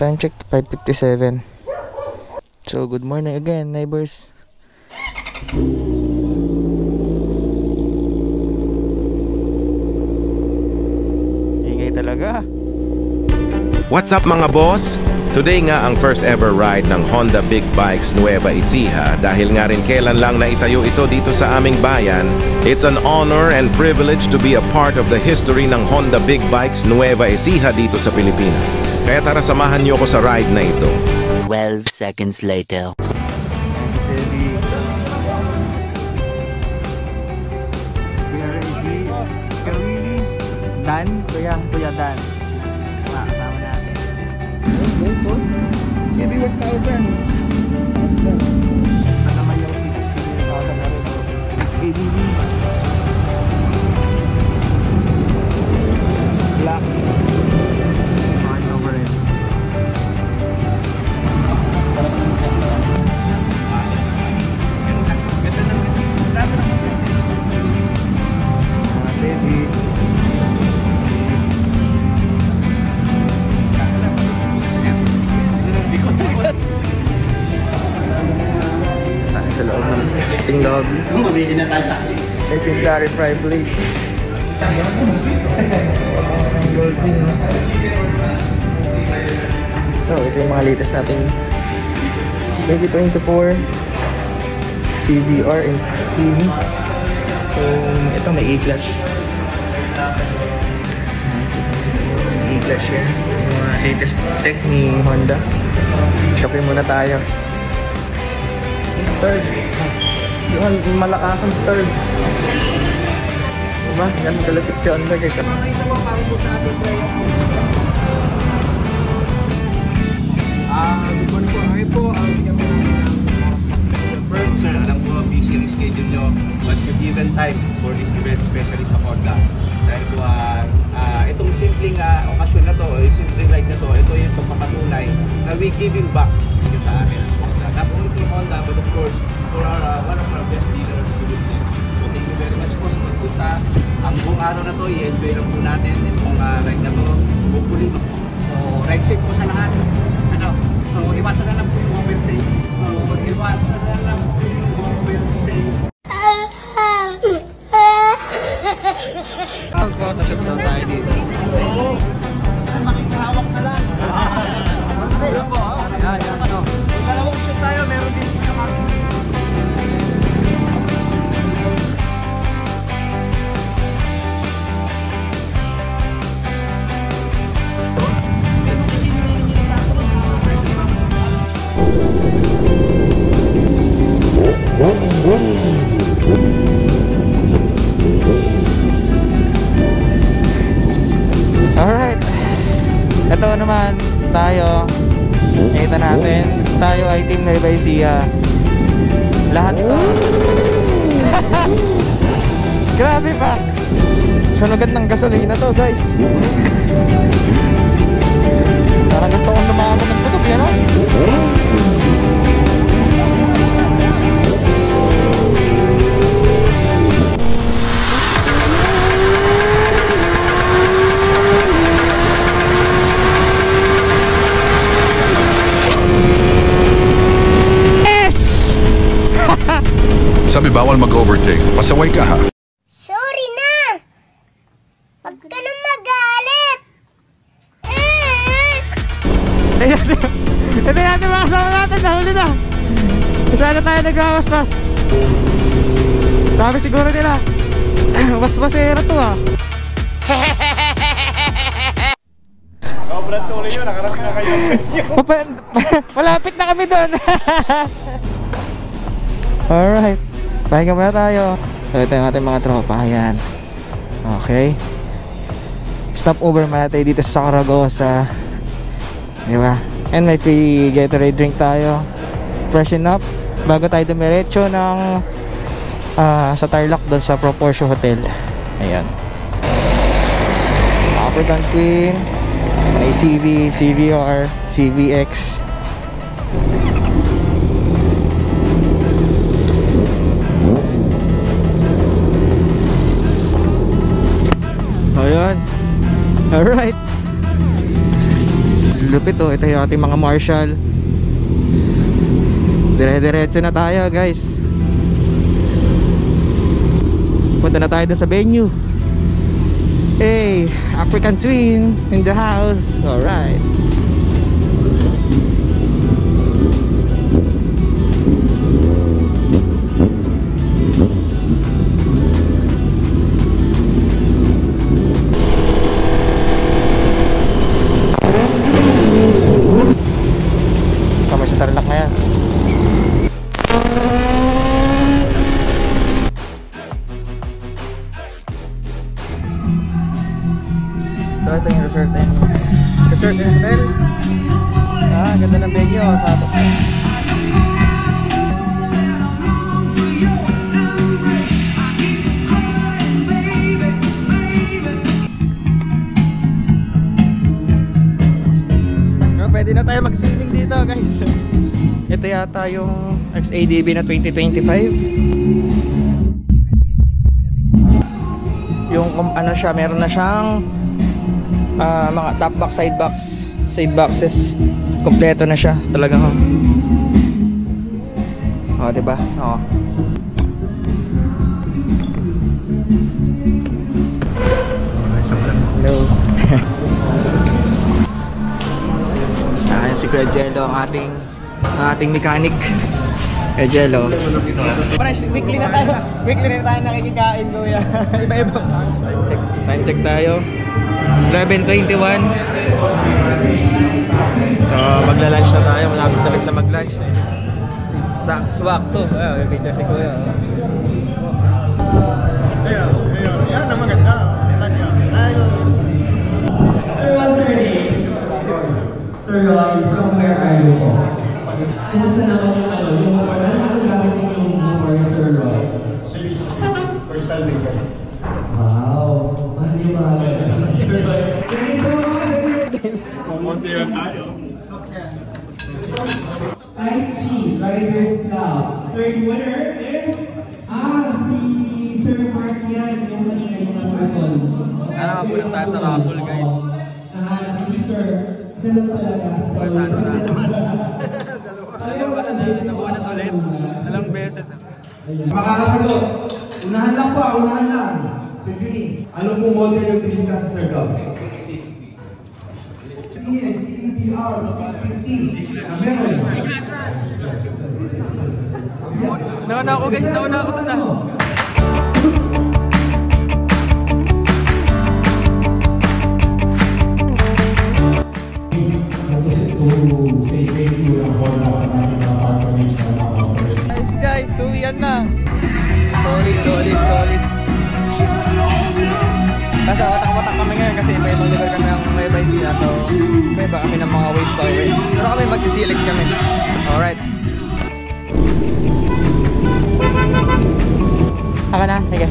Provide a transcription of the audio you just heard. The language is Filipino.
Time check 5:57. So good morning again, neighbors. Ingay talaga. What's up mga boss? Today nga ang first ever ride ng Honda Big Bikes Nueva Ecija dahil nga rin kailan lang naitayo ito dito sa aming bayan. It's an honor and privilege to be a part of the history ng Honda Big Bikes Nueva Ecija dito sa Pilipinas. Kaya tara samahan niyo ko sa ride na ito. 12 seconds later. Dan, Kuya Dan. Kasama natin. So, CB 1000. Basta. Ito naman yung CB 1000 na rin. XADV. Black. Fine over it. Sa loob ng fitting lobby. Legendary fry plate. So, ito yung mga latest natin 2024 CBR and CV. So, ito may A-clutch. A-clutch yan. Yung mga latest tech ni Honda. Shopping muna tayo. Thirds. Yung malakasang thirds. Diba? Ganun kalapit si Honda guys. Isa po para po sa ating player. Good morning po. Ngayon po, bigyan po namin Sir, alam ko busy ang schedule nyo, but you've given time for this event, especially sa Honda. Dahil po, itong simpleng okasyon na to, simpleng ride na to, ito yung pagpapatunay na we giving back dito sa amin as Honda. Not only for Honda, but of course, for one of our best leaders to do this. So thank you very much po sa pagpunta. Ang buong araw na to, i-enjoy lang po natin itong ride na to. Hopefully, so ride safe po sa lahat. So iwasan na lang po yung overtake. So iwasan na lang po yung overtake. Sasabdaw tayo dito. Makikahawak na lang. Ayun po. Kung dalawang shoot tayo, meron din po naman. Alright. Ito naman tayo. Nakita natin. Tayo ay Team Nueva Ecija. Lahat to. Grabe pa. Sunugan ng gasolina to guys. Parang gusto kong lumakapag ng tutok yan o. Sabi bawal mag-overtake. Pasaway ka ha. Sorry na! Huwag ka nang magalit! Ito natin mga kasama natin. Nahuli na. Sana tayo nagwawas-was. Sabi siguro nila. Was-wasera to ah. Brad, tuloy yun. Nakarating na kayo. Malapit na kami doon. Alright. Pahinga muna tayo. So ito yung ating mga tropa. Ayan. Okay. Stop over muna tayo dito sa Saragossa. Diba? And may free Gatorade drink tayo. Freshen up bago tayo dumiretso ng sa Tarlac doon sa Proportion Hotel. Ayan. African Queen. May CV, CVR, CVX. Ayan. Alright. lupit oh. Ito yung ating mga marshal. Dire-diretso na tayo guys. Punta na tayo dun sa venue. Hey, African Twin in the house. Alright. Kami sa Tarlac na yan. So ito yung resort na yun. Resort na hotel. Ah, ganda ng venue sa ato. Pwede na tayo mag-swimming dito guys. Ito yata yung XADB na 2025. Yung ano siya, meron na siyang mga top box, side boxes. Kompleto na siya talaga. Oh, diba? Oh. Hello. Ayan si Kuya Jello, ang ating mechanic. Kuya Jello. Weekly na tayo nakikikain, Kuya. Iba-iba. Time check tayo. 11:21. So magla-lunch na tayo. Malapit na mag-lunch. Swak to. May picture si Kuya. Yan ang maganda. Sir, 1:30. Sir, from where are you? Kumusta naman yung yung makanan? Ano gamit yung number, Sir Roy? First time din ka. Wow! Ano yung mga Sir Roy? Kumusta yun tayo? 5G, Riders Club. Third winner is... si Sir Mark yan. Yung kanina yung nag-raffle. Nakapunan tayo sa raffle, guys. Sir, sino talaga? Nabuhan na ulit. Alang beses. Makakasagot. Unahan lang pa, unahan lang. Anong pong model yung pinisika sa Sir Gov? CBR 650. Meron. Nauna ako guys, nauna ako na. Guys, so yan na. Solid. Kasi watak-watak kami ngayon kasi iba-ibang lugar kami ang may sila. So, iba kami ng mga ways pa uwi. Pero kami magsiselect kami. Alright. Aka na, sige.